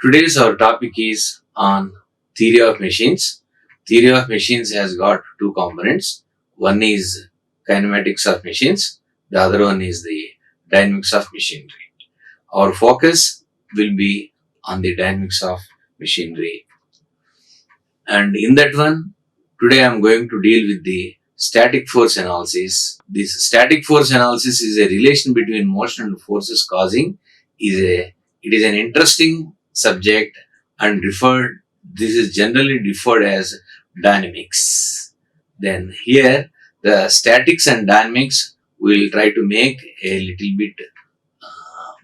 Today's our topic is on theory of machines. Theory of machines has got two components. One is kinematics of machines. The other one is the dynamics of machinery. Our focus will be on the dynamics of machinery. And in that one, today I am going to deal with the static force analysis. This static force analysis is a relation between motion and forces causing. It is an interesting subject and this is generally referred as dynamics. Then here the statics and dynamics will try to make a little bit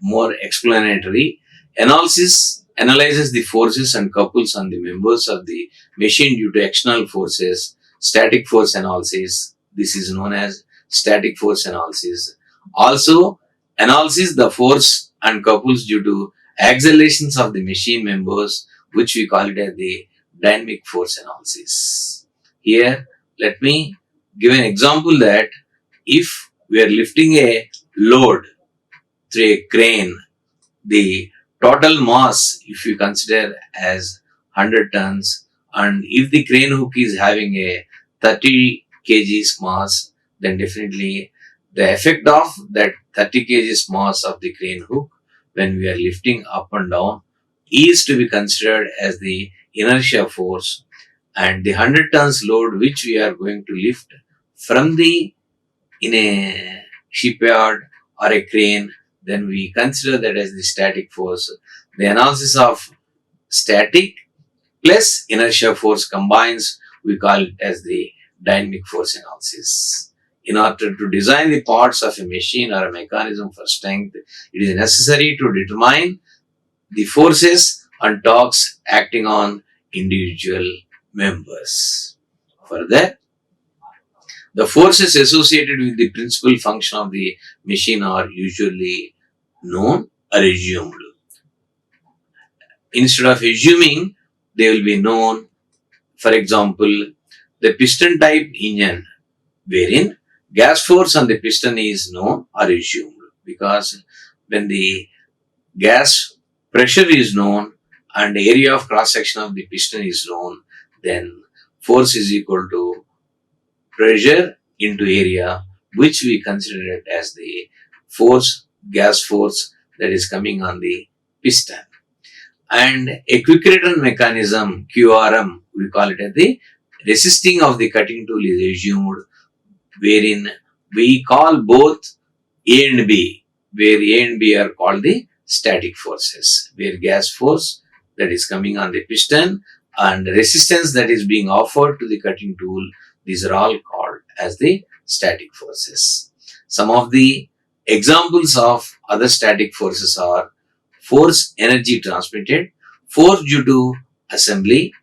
more explanatory. Analysis analyzes the forces and couples on the members of the machine due to external forces. Static force analysis, this is known as static force analysis. Also analyzes the force and couples due to accelerations of the machine members, which we call it as the dynamic force analysis. Here let me give an example that if we are lifting a load through a crane, the total mass, if you consider as 100 tons, and if the crane hook is having a 30 kgs mass, then definitely the effect of that 30 kgs mass of the crane hook when we are lifting up and down is to be considered as the inertia force, and the 100 tons load which we are going to lift from in a shipyard or a crane, then we consider that as the static force. The analysis of static plus inertia force combines, we call it as the dynamic force analysis. In order to design the parts of a machine or a mechanism for strength, it is necessary to determine the forces and torques acting on individual members. Further, the forces associated with the principal function of the machine are usually known or assumed. Instead of assuming, they will be known. For example, the piston type engine, wherein gas force on the piston is known or assumed, because when the gas pressure is known and the area of cross section of the piston is known, then force is equal to pressure into area, which we consider it as the force, gas force that is coming on the piston. And a quick return mechanism, QRM, we call it as the resisting of the cutting tool is assumed, wherein we call both A and B, where A and B are called the static forces, where gas force that is coming on the piston and resistance that is being offered to the cutting tool, these are all called as the static forces. Some of the examples of other static forces are force energy transmitted, force due to assembly,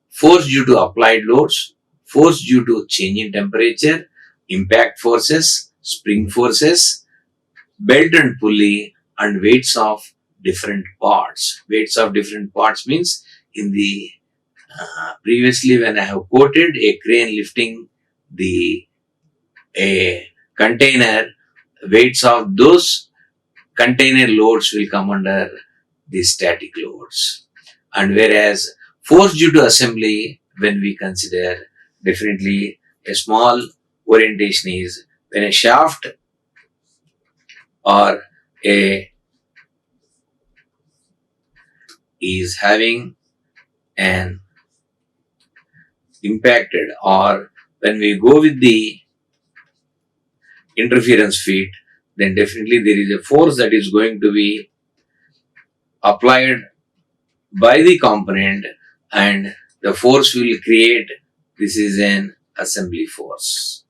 force due to applied loads, force due to change in temperature, impact forces, spring forces, belt and pulley, and weights of different parts. Weights of different parts means in the previously when I have quoted a crane lifting a container, weights of those container loads will come under the static loads. And whereas force due to assembly, when we consider, definitely a small orientation is when a shaft or a is having an impacted, or when we go with the interference feet, then definitely there is a force that is going to be applied by the component, and the force will create, this is an assembly force.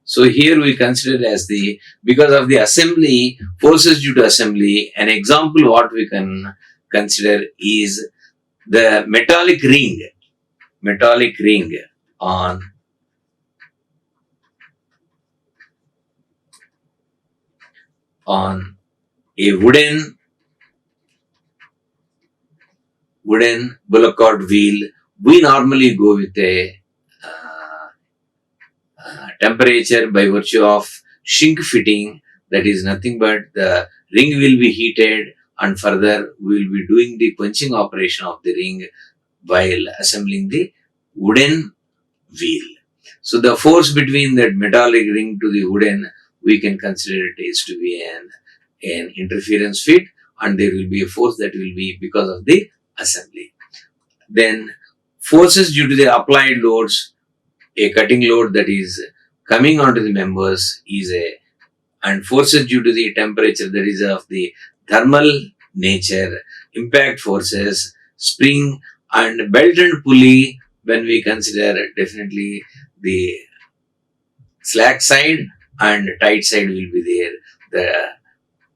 So here we consider as because of the assembly, forces due to assembly, an example what we can consider is the metallic ring on a wooden bullock wheel. We normally go with a temperature by virtue of shrink fitting, that is nothing but the ring will be heated, and further we will be doing the quenching operation of the ring while assembling the wooden wheel. So the force between that metallic ring to the wooden, we can consider it is to be an interference fit, and there will be a force that will be because of the assembly. Then forces due to the applied loads, a cutting load that is coming onto the members is a, and forces due to the temperature that is of the thermal nature, impact forces, spring and belt and pulley. When we consider, definitely the slack side and tight side will be there. The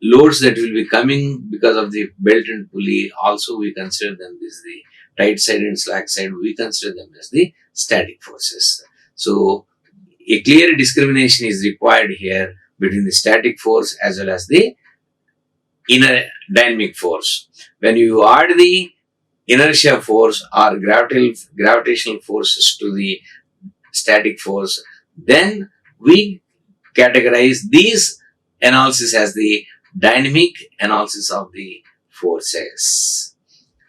loads that will be coming because of the belt and pulley, also we consider them as the tight side and slack side, we consider them as the static forces. So a clear discrimination is required here between the static force as well as the inner dynamic force. When you add the inertia force or gravitational forces to the static force, then we categorize these analysis as the dynamic analysis of the forces.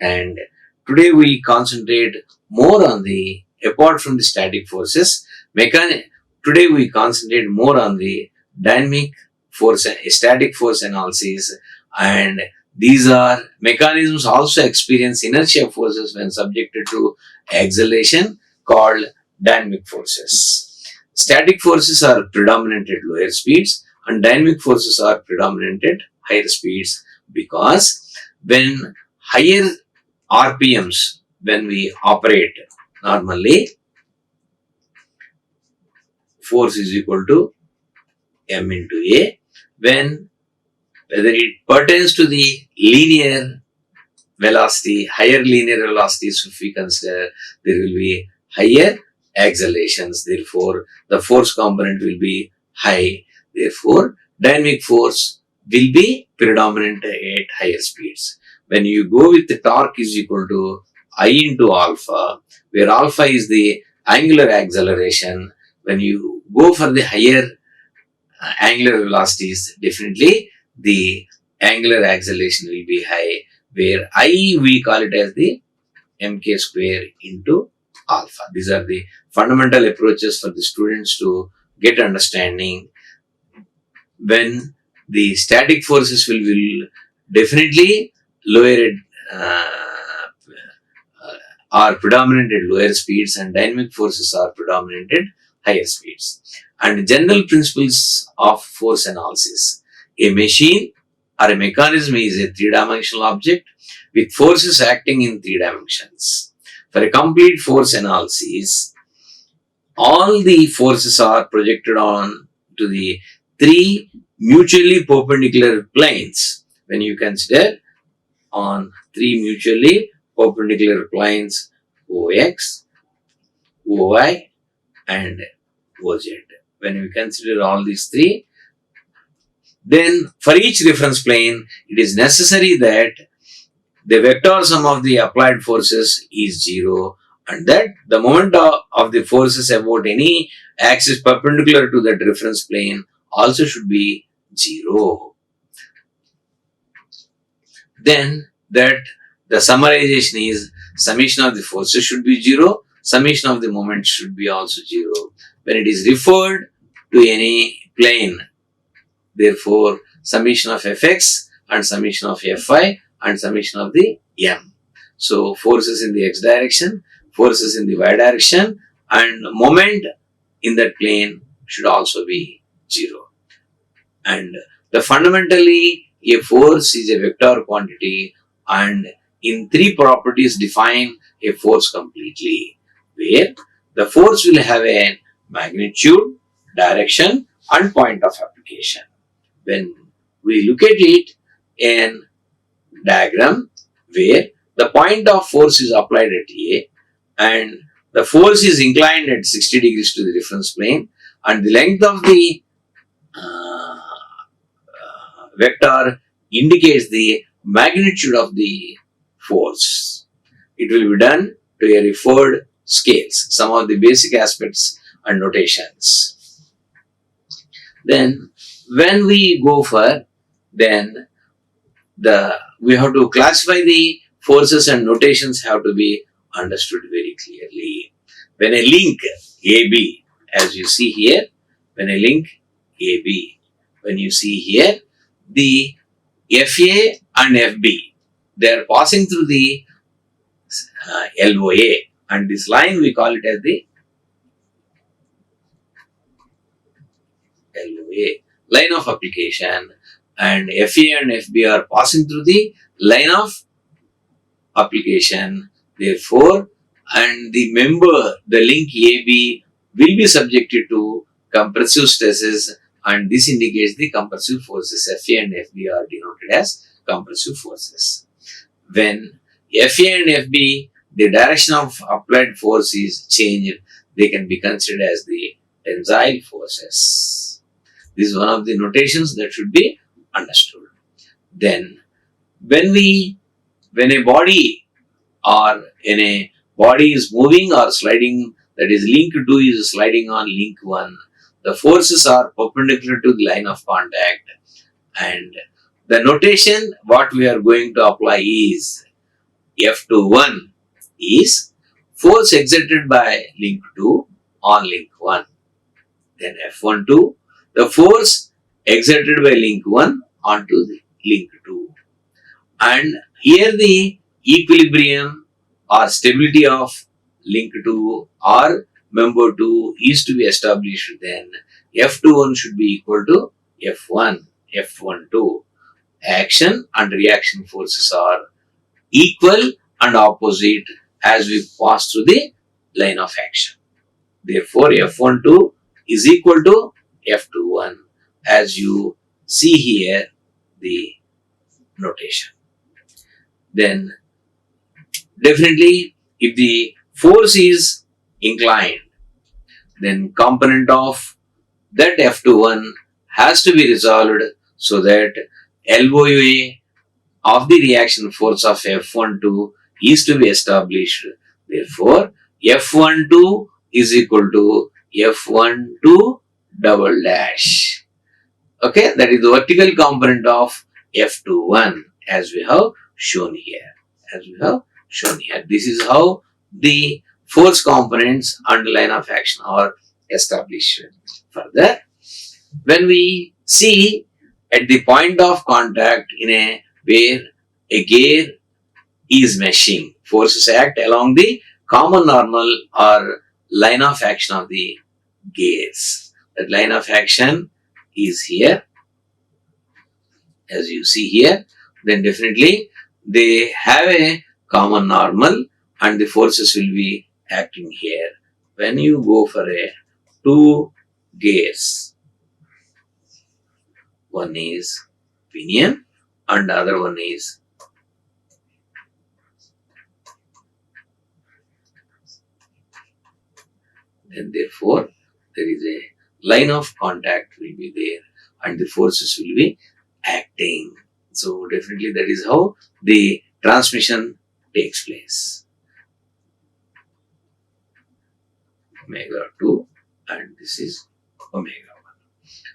And today we concentrate more on the, apart from the static forces, today we concentrate more on the dynamic force, static force analysis, and these are mechanisms also experience inertia forces when subjected to acceleration called dynamic forces. Static forces are predominant at lower speeds and dynamic forces are predominant at higher speeds, because when higher RPMs, when we operate normally, force is equal to m into a. When whether it pertains to the linear velocity, higher linear velocities, if we consider, there will be higher accelerations, therefore the force component will be high, therefore dynamic force will be predominant at higher speeds. When you go with the torque is equal to I into alpha, where alpha is the angular acceleration, when you go for the higher angular velocities, definitely the angular acceleration will be high, where I we call it as the mk square into alpha. These are the fundamental approaches for the students to get understanding. When the static forces will definitely lower are predominant at lower speeds and dynamic forces are predominant at higher speeds. And general principles of force analysis. A machine or a mechanism is a three-dimensional object with forces acting in three dimensions. For a complete force analysis, all the forces are projected on to the three mutually perpendicular planes. When you consider on three mutually perpendicular planes, OX, OY and OZ. When we consider all these three, then for each reference plane, it is necessary that the vector sum of the applied forces is 0, and that the moment of the forces about any axis perpendicular to that reference plane also should be 0. Then that the summarization is summation of the forces should be 0, summation of the moments should be also 0. When it is referred to any plane, therefore summation of fx and summation of fy and summation of the m. So forces in the x direction, forces in the y direction, and moment in that plane should also be 0. And the fundamentally a force is a vector quantity, and in three properties define a force completely, where the force will have a magnitude, direction and point of application. When we look at it in diagram where the point of force is applied at A and the force is inclined at 60 degrees to the reference plane, and the length of the vector indicates the magnitude of the force. It will be done to a referred scales, some of the basic aspects and notations. Then when we go for, then we have to classify the forces, and notations have to be understood very clearly. When a link AB, as you see here, when a link AB, when you see here, the FA and FB, they are passing through the LOA, and this line we call it as the LOA, line of application, and FA and FB are passing through the line of application. Therefore, and the member, the link AB, will be subjected to compressive stresses, and this indicates the compressive forces. FA and FB are denoted as compressive forces. When FA and FB, the direction of applied force is changed, they can be considered as the tensile forces. This is one of the notations that should be understood. Then, when a body or in a body is moving or sliding, that is link 2 is sliding on link 1, the forces are perpendicular to the line of contact, and the notation what we are going to apply is F21 is force exerted by link 2 on link 1. Then F12, the force exerted by link 1 onto the link 2. And here the equilibrium or stability of link 2 or member 2 is to be established. Then F21 should be equal to F1, F12. Action and reaction forces are equal and opposite as we pass through the line of action. Therefore, F12 is equal to F21 as you see here the notation. Then definitely if the force is inclined, then component of that F21 has to be resolved so that LOA of the reaction force of F12 is to be established. Therefore, F12 is equal to F12 double dash. Okay, that is the vertical component of F21 as we have shown here. This is how the force components and line of action are established. Further, when we see at the point of contact in a where a gear is meshing, forces act along the common normal or line of action of the gears. That line of action is here, as you see here. Then definitely they have a common normal and the forces will be acting here. When you go for a two gears, one is pinion and the other one is then therefore there is a line of contact will be there and the forces will be acting. So definitely that is how the transmission takes place. Omega 2 and this is omega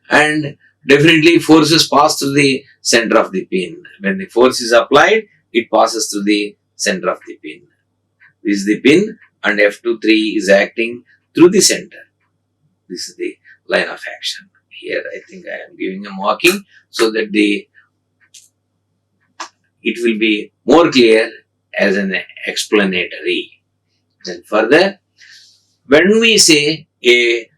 1. And definitely forces pass through the center of the pin. When the force is applied, it passes through the center of the pin. This is the pin and F23 is acting through the center. This is the line of action. Here I think I am giving a marking so that it will be more clear as an explanatory. Then further, when we say a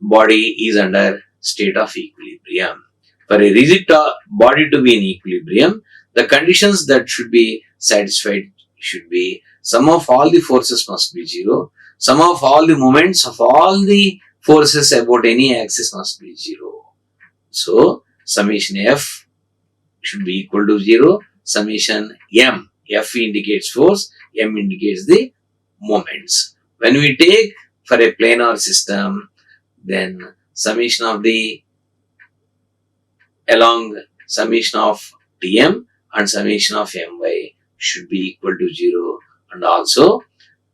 body is under state of equilibrium, for a rigid body to be in equilibrium, the conditions that should be satisfied should be sum of all the forces must be 0, sum of all the moments of all the forces about any axis must be 0. So, summation F should be equal to 0, summation M, F indicates force, M indicates the moments. When we take for a planar system, then summation of the along summation of Tm and summation of My should be equal to 0 and also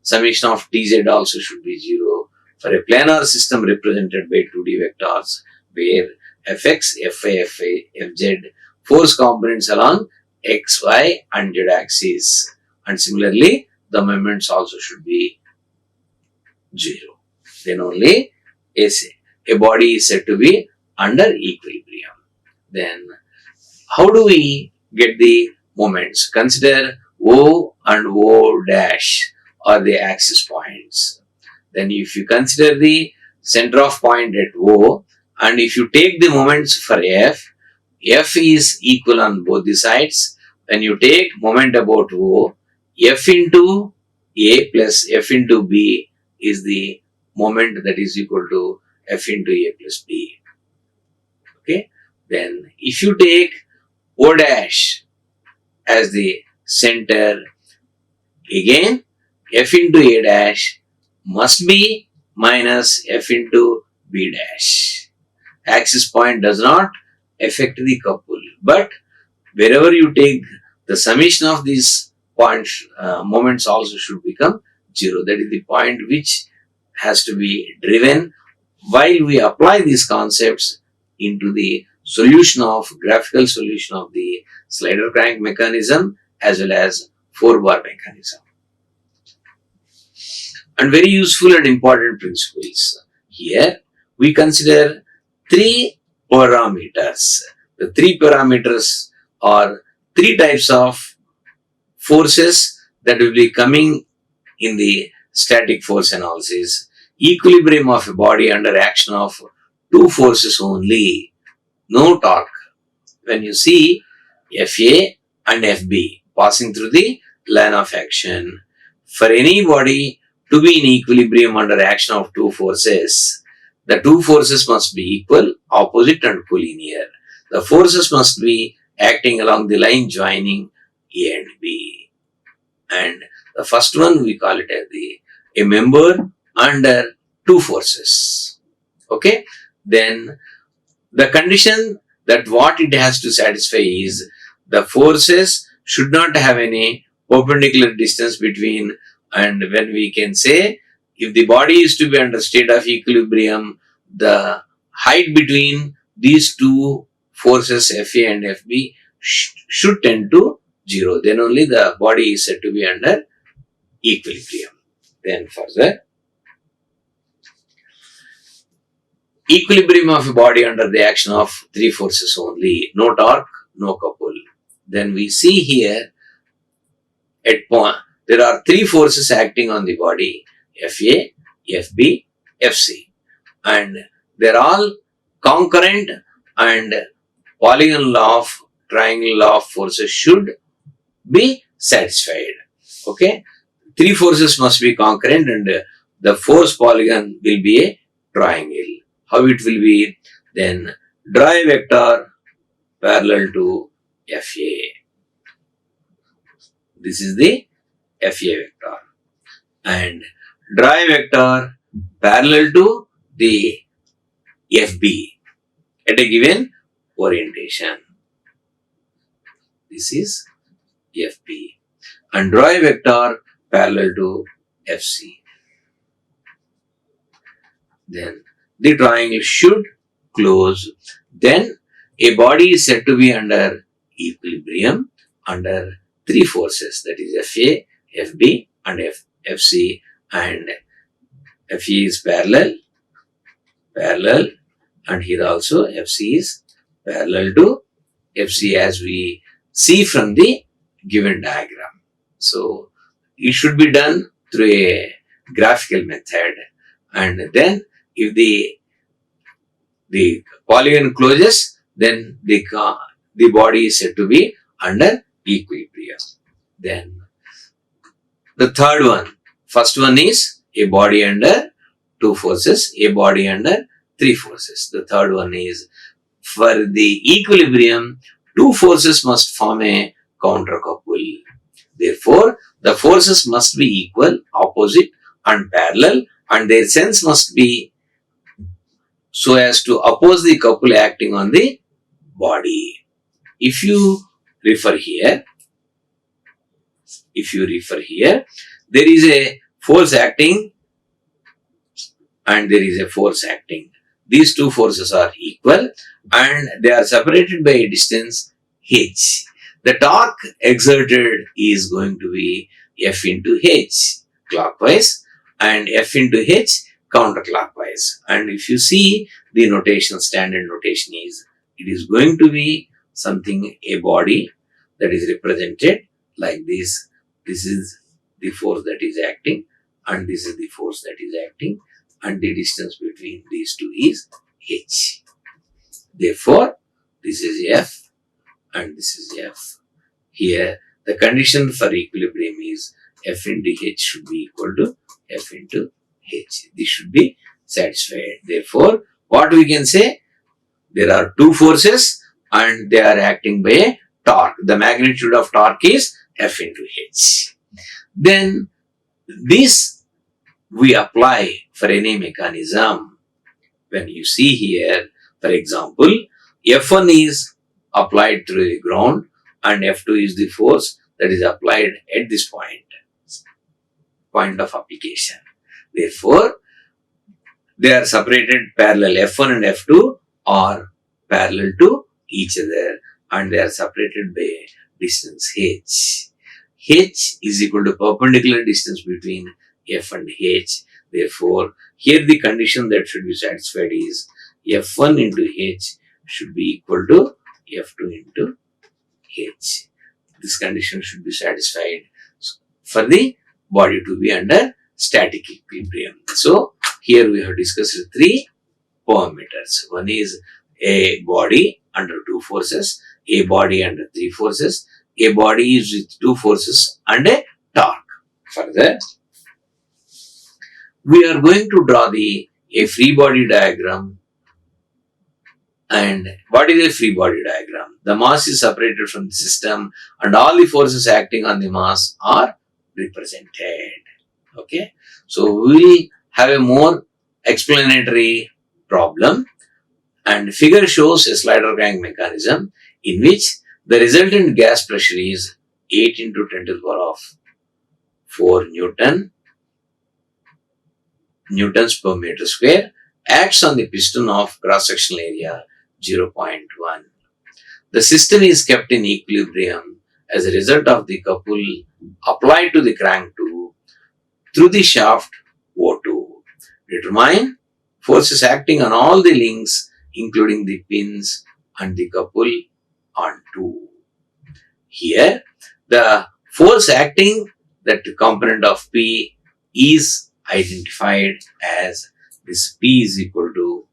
summation of Tz also should be 0 for a planar system represented by 2D vectors where Fx, Fa, Fz force components along x, y and z axis. And similarly, the moments also should be 0. Then only a body is said to be under equilibrium. Then how do we get the moments? Consider O and O dash are the axis points. Then if you consider the center of point at O, and if you take the moments for F is equal on both the sides. When you take moment about O, F into A plus F into B is the moment that is equal to F into A plus B. Okay. Then if you take O dash as the center, again F into A dash must be minus F into B dash. Axis point does not affect the couple, but wherever you take the summation of these points, moments also should become 0. That is the point which has to be driven while we apply these concepts into the graphical solution of the slider crank mechanism as well as 4-bar mechanism. And very useful and important principles. Here we consider 3 parameters. The 3 parameters are 3 types of forces that will be coming in the static force analysis. Equilibrium of a body under action of 2 forces only, no torque. When you see FA and FB passing through the line of action, for any body to be in equilibrium under action of 2 forces, the 2 forces must be equal, opposite and collinear. The forces must be acting along the line joining A and B. And the first one we call it as a member under 2 forces. Okay. Then the condition that what it has to satisfy is the forces should not have any perpendicular distance between, and when we can say if the body is to be under state of equilibrium, the height between these 2 forces FA and FB should tend to 0. Then only the body is said to be under equilibrium. Then further, equilibrium of a body under the action of 3 forces only, no torque, no couple. Then we see here at point there are 3 forces acting on the body, FA, FB, FC, and they are all concurrent, and polygon law of triangle law of forces should be satisfied. Okay, 3 forces must be concurrent and the force polygon will be a triangle. How it will be? Then draw a vector parallel to FA. This is the FA vector. And draw a vector parallel to the FB at a given orientation. This is FB. And draw a vector parallel to FC. Then the triangle should close. Then a body is said to be under equilibrium under 3 forces, that is FA, FB and FC, and FE is parallel, and here also FC is parallel to FC as we see from the given diagram. So it should be done through a graphical method, and then if the polygon closes, then the body is said to be under equilibrium. Then the third one, first one is a body under 2 forces, a body under 3 forces. The third one is for the equilibrium, 2 forces must form a countercouple. Therefore, the forces must be equal, opposite and parallel, and their sense must be so as to oppose the couple acting on the body. If you refer here, there is a force acting and there is a force acting. These 2 forces are equal and they are separated by a distance h. The torque exerted is going to be F into H clockwise and F into H counterclockwise. And if you see the notation, standard notation is, it is going to be something, a body that is represented like this. This is the force that is acting and this is the force that is acting, and the distance between these two is H. Therefore, this is F and this is F. Here, the condition for equilibrium is F into H should be equal to F into H. This should be satisfied. Therefore, what we can say? There are two forces and they are acting by a torque. The magnitude of torque is F into H. Then, this we apply for any mechanism. When you see here, for example, F1 is applied through the ground and F2 is the force that is applied at this point of application. Therefore, they are separated parallel. F1 and F2 are parallel to each other and they are separated by distance H. H is equal to perpendicular distance between F and H. Therefore, here the condition that should be satisfied is F1 into H should be equal to F2 into H. This condition should be satisfied for the body to be under static equilibrium. So, here we have discussed three parameters. One is a body under two forces, a body under three forces, a body is with two forces and a torque. Further, we are going to draw a free body diagram. And what is a free body diagram? The mass is separated from the system and all the forces acting on the mass are represented. Okay. So, we will have a more explanatory problem, and figure shows a slider crank mechanism in which the resultant gas pressure is 8 into 10 to the power of 4 newtons per meter square, acts on the piston of cross-sectional area 0.1. The system is kept in equilibrium as a result of the couple applied to the crank tube through the shaft O2. Determine forces acting on all the links including the pins and the couple on two. Here, the force acting, that component of P, is identified as this P is equal to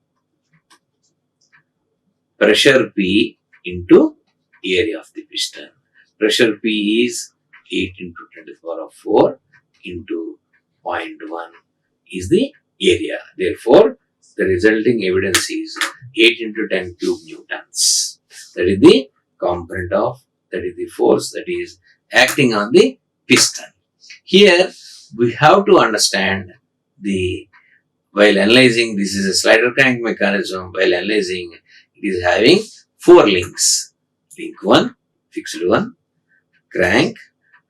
pressure P into area of the piston. Pressure P is 8 into 10 to the power of 4 into 0.1 is the area. Therefore, the resulting evidence is 8 into 10 cube newtons. That is the component of, that is the force that is acting on the piston. Here, we have to understand while analyzing, this is a slider crank mechanism, while analyzing, it is having 4 links. Link 1, fixed one, crank,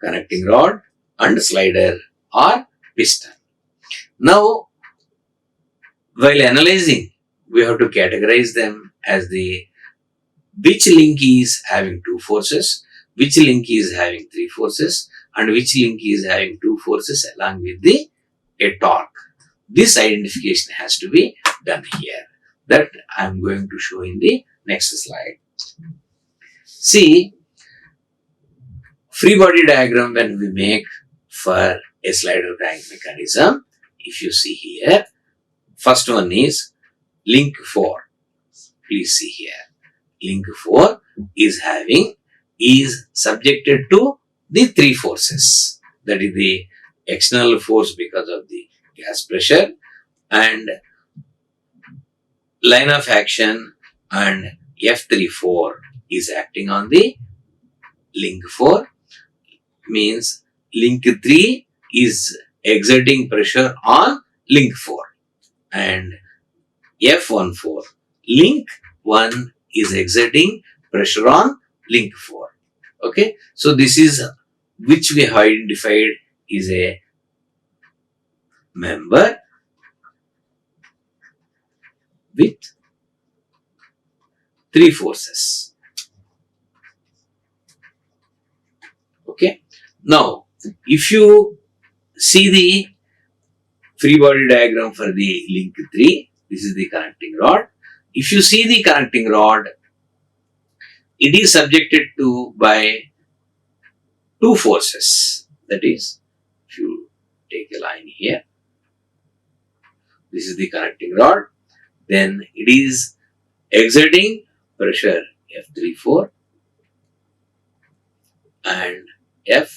connecting rod and slider or piston. Now, while analyzing, we have to categorize them as which link is having 2 forces, which link is having 3 forces, and which link is having 2 forces along with a torque. This identification has to be done here. That I am going to show in the next slide. See, free body diagram when we make for a slider crank mechanism, if you see here, first one is link 4. Please see here. Link 4 is subjected to the 3 forces. That is the external force because of the gas pressure and line of action, and F34 is acting on the link 4, means link 3 is exerting pressure on link 4, and F14, link 1 is exerting pressure on link 4. Okay, so this is which we have identified is a member with 3 forces. Now, if you see the free body diagram for the link 3, this is the connecting rod. If you see the connecting rod, it is subjected to by two forces. That is, if you take a line here, this is the connecting rod, then it is exerting pressure F34 and F32.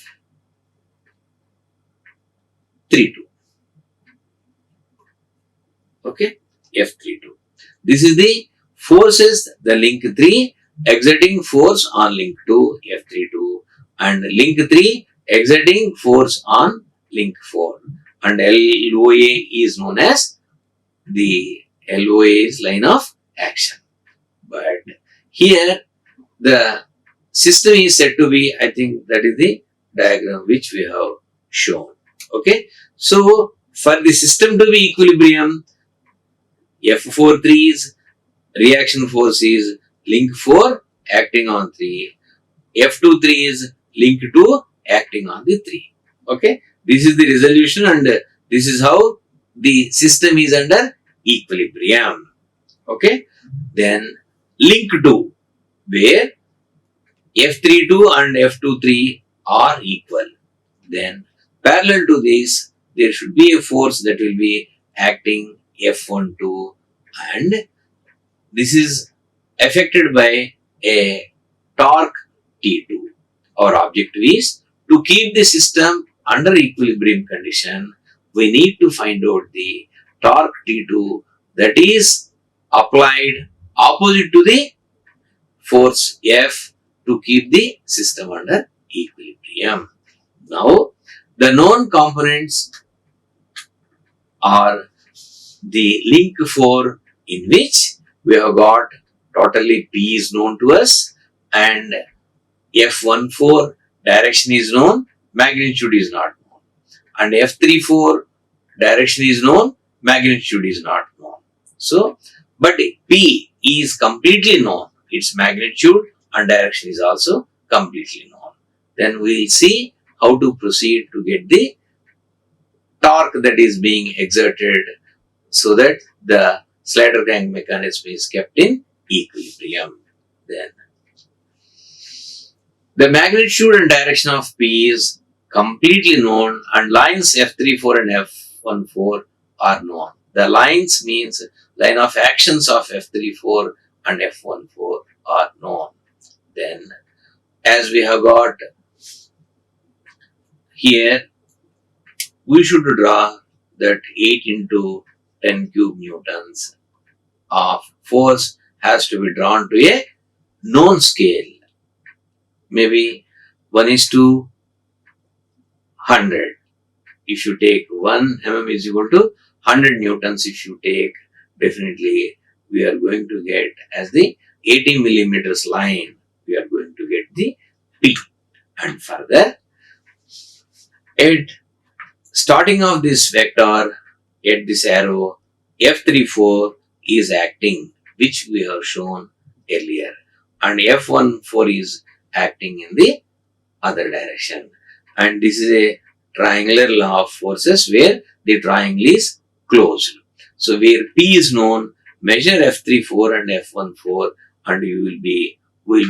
Okay, F32. This is the forces, the link 3 exerting force on link 2, F32, and link 3 exerting force on link 4. And LOA is known as the LOA is line of action. But here the system is said to be, I think that is the diagram which we have shown. Okay, so for the system to be equilibrium, F43's reaction force is link 4 acting on 3, F23 is link 2 acting on the 3. Okay, this is the resolution, and this is how the system is under equilibrium. Okay, then link 2 where F32 and F23 are equal. Then parallel to this, there should be a force that will be acting F12, and this is affected by a torque T2. Our objective is to keep the system under equilibrium condition. We need to find out the torque T2 that is applied opposite to the force F to keep the system under equilibrium. Now, the known components are the link 4, in which we have got totally P is known to us, and F14 direction is known, magnitude is not known, and F34 direction is known, magnitude is not known. So, but P is completely known, its magnitude and direction is also completely known. Then we will see how to proceed to get the torque that is being exerted so that the slider crank mechanism is kept in equilibrium. Then the magnitude and direction of P is completely known, and lines F34 and F14 are known. The lines means line of actions of F34 and F14 are known. Then, as we have got here, we should draw that 8 into 10 cube newtons of force has to be drawn to a known scale. Maybe 1:100. If you take 1 mm is equal to 100 newtons, if you take, definitely we are going to get as the 80 millimeters line, we are going to get the P. And further, at starting of this vector, at this arrow, F34 is acting, which we have shown earlier, and F14 is acting in the other direction. And this is a triangular law of forces where the triangle is closed. So where P is known, measure F34 and F14, and you will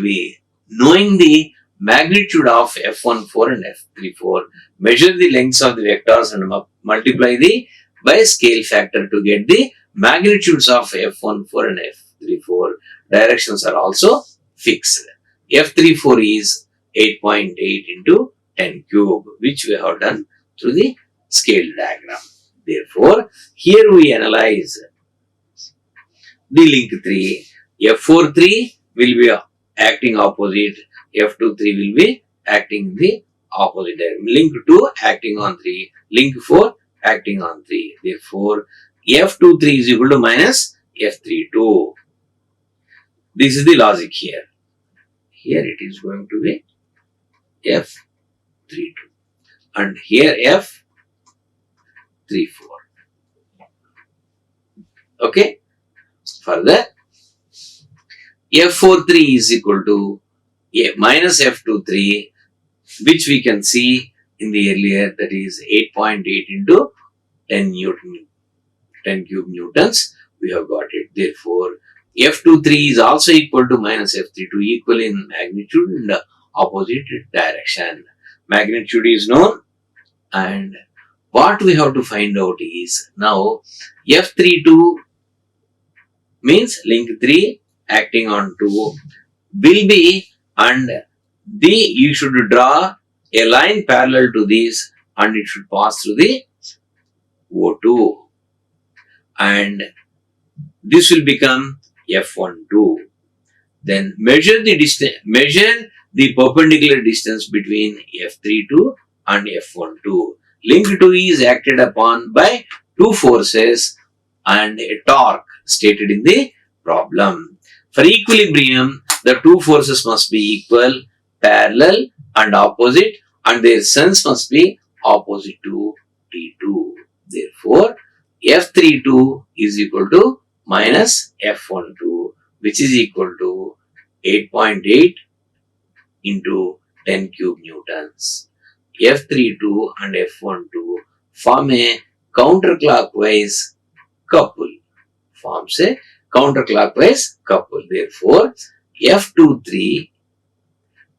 be knowing the magnitude of F14 and F34. Measure the lengths of the vectors and multiply the by scale factor to get the magnitudes of F14 and F34. Directions are also fixed. F34 is 8.8 into 10 cube, which we have done through the scale diagram. Therefore, here we analyze the link 3. F43 will be acting opposite, F23 will be acting the opposite direction. Link 2 acting on 3, link 4 acting on 3. Therefore, F23 is equal to minus F32. This is the logic here. Here it is going to be F32 and here F34. Okay. Further, F43 is equal to minus F23 which we can see in the earlier, that is 8.8 into 10 Newton, 10 cube newtons. We have got it. Therefore, F23 is also equal to minus F32, equal in magnitude and opposite direction. Magnitude is known, and what we have to find out is now F32 means link 3 acting on 2 will be, and you should draw a line parallel to this and it should pass through the O2, and this will become F12. Then measure the distance, measure the perpendicular distance between F32 and F12. Link 2 is acted upon by two forces and a torque stated in the problem. For equilibrium, the two forces must be equal, parallel and opposite, and their sense must be opposite to T2. Therefore, F32 is equal to minus F12, which is equal to 8.8 into 10 cube newtons. F32 and F12 form a counterclockwise couple. Forms a counterclockwise couple. Therefore, F23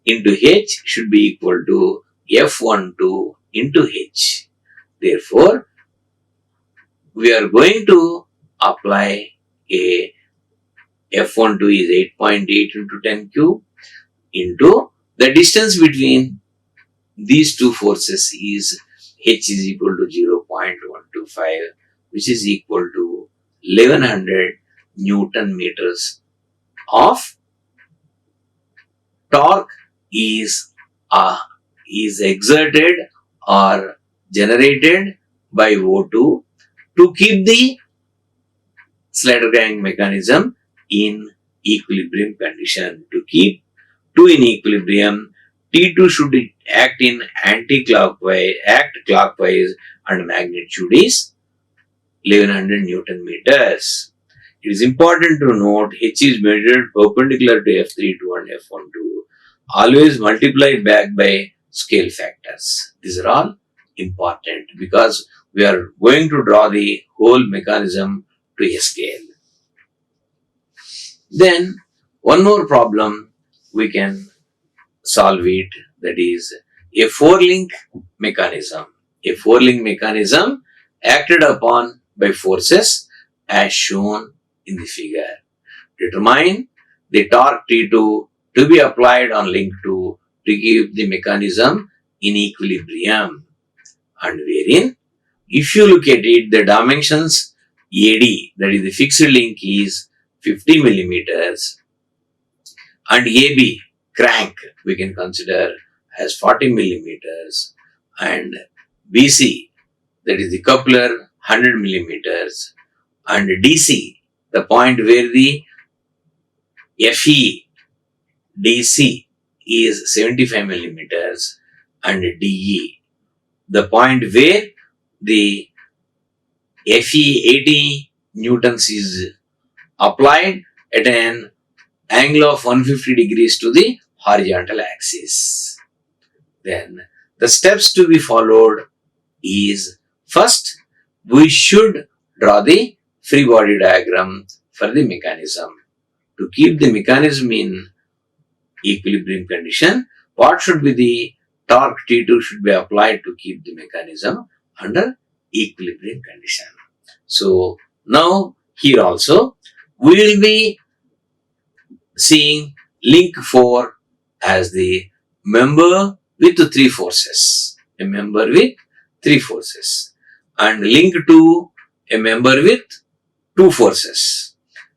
into H should be equal to F12 into H. Therefore, we are going to apply a F12 is 8.8 into 10 cube into the distance between these two forces is H is equal to 0.125, which is equal to 1100 Newton meters of torque is exerted or generated by O2 to keep the slider gang mechanism in equilibrium condition. To keep 2 in equilibrium, T2 should act in clockwise, and magnitude is 1100 Newton meters. It is important to note H is measured perpendicular to F32 and F12. Always multiply back by scale factors. These are all important because we are going to draw the whole mechanism to a scale. Then one more problem we can solve it, that is a 4-link mechanism. A 4-link mechanism acted upon by forces as shown in the figure. Determine the torque T2 to be applied on link 2 to keep the mechanism in equilibrium, and wherein if you look at it, the dimensions AD, that is the fixed link, is 50 millimeters, and AB crank we can consider as 40 millimeters, and BC, that is the coupler, 100 millimeters, and DC, the point where the FE DC is 75 millimeters, and DE, the point where the FE 80 newtons is applied at an angle of 150 degrees to the horizontal axis. Then the steps to be followed is, first we should draw the free body diagram for the mechanism. To keep the mechanism in equilibrium condition, what should be the torque T2 should be applied to keep the mechanism under equilibrium condition. So now here also we will be seeing link 4 as the member with 3 forces, a member with 3 forces, and link 2 a member with 2 forces,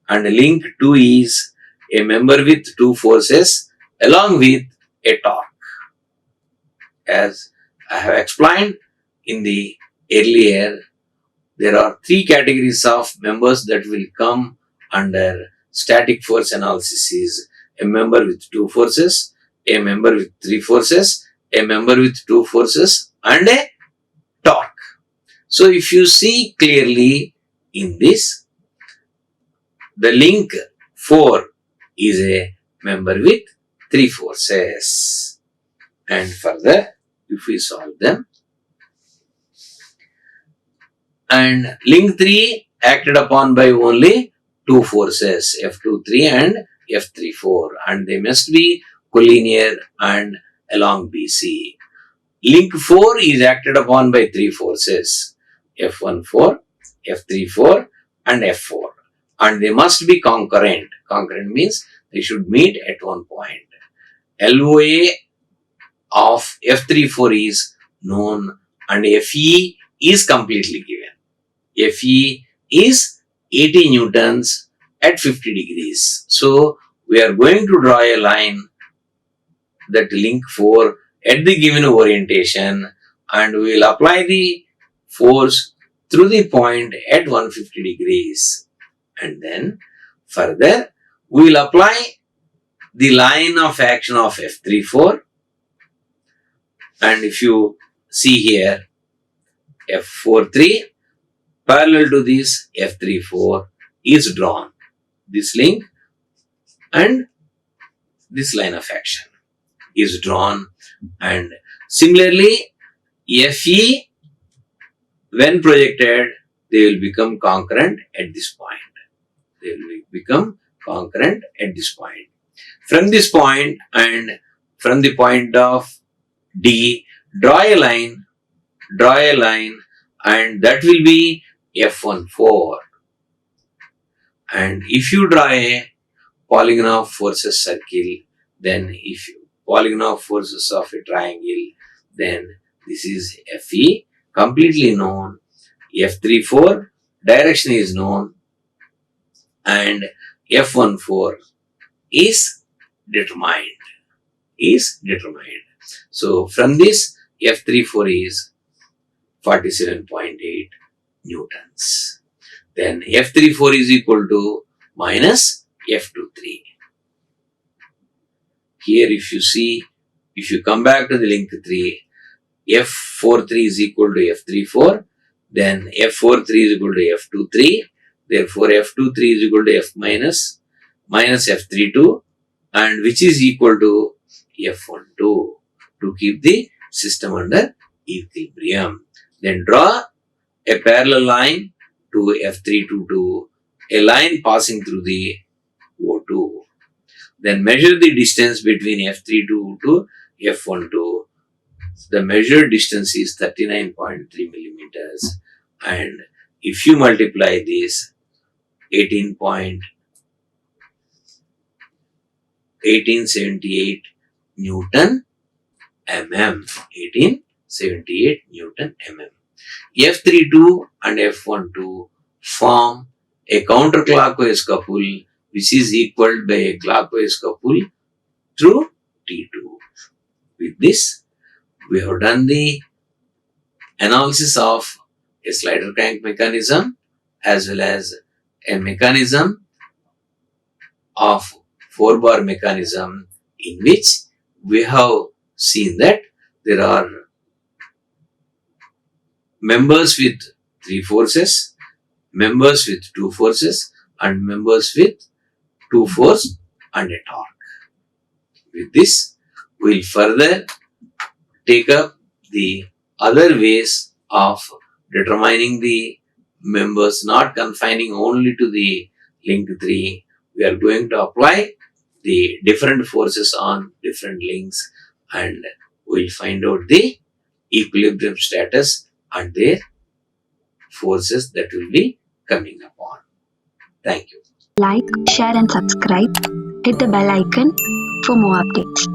and link 2 is a member with 2 forces along with a torque. As I have explained in the earlier, there are 3 categories of members that will come under static force analysis: is a member with 2 forces, a member with 3 forces, a member with 2 forces, and a torque. So if you see clearly in this, the link 4 is a member with 3 forces. And further, if we solve them, and link 3 acted upon by only two forces, F23 and F34, and they must be collinear and along BC. Link 4 is acted upon by three forces, F14, F34 and F4, and they must be concurrent. Concurrent means they should meet at one point. LOA of F34 is known and FE is completely given. FE is 80 newtons at 50 degrees. So we are going to draw a line that link 4 at the given orientation, and we will apply the force through the point at 150 degrees. And then further we will apply the line of action of F34, and if you see here, F43 parallel to this F34 is drawn, this link and this line of action is drawn, and similarly FE, when projected, they will become concurrent at this point. They will become concurrent at this point. From this point and from the point of D, draw a line, and that will be F14. And if you draw a polygon of forces circle, then if you polygon of forces of a triangle, then this is FE, completely known. F34 direction is known, and F14 is determined. So from this, F34 is 47.8 newtons. Then F34 is equal to minus F23. Here if you see, if you come back to the link 3, F43 is equal to F34, then F43 is equal to F23, therefore F23 is equal to F minus F32, and which is equal to F12 to keep the system under equilibrium. Then draw a parallel line to F32, a line passing through the O2. Then measure the distance between F32 to F12. The measured distance is 39.3 millimeters, and if you multiply this 1878 Newton mm, 1878 Newton mm. F32 and F12 form a counterclockwise couple which is equaled by a clockwise couple through T2. With this, we have done the analysis of a slider crank mechanism as well as a mechanism of 4-bar mechanism, in which we have seen that there are members with 3 forces, members with 2 forces, and members with 2 force and a torque. With this, we will further take up the other ways of determining the members, not confining only to the link 3. We are going to apply the different forces on different links, and we will find out the equilibrium status and their forces that will be coming upon. Thank you. Like, share and subscribe. Hit the bell icon for more updates.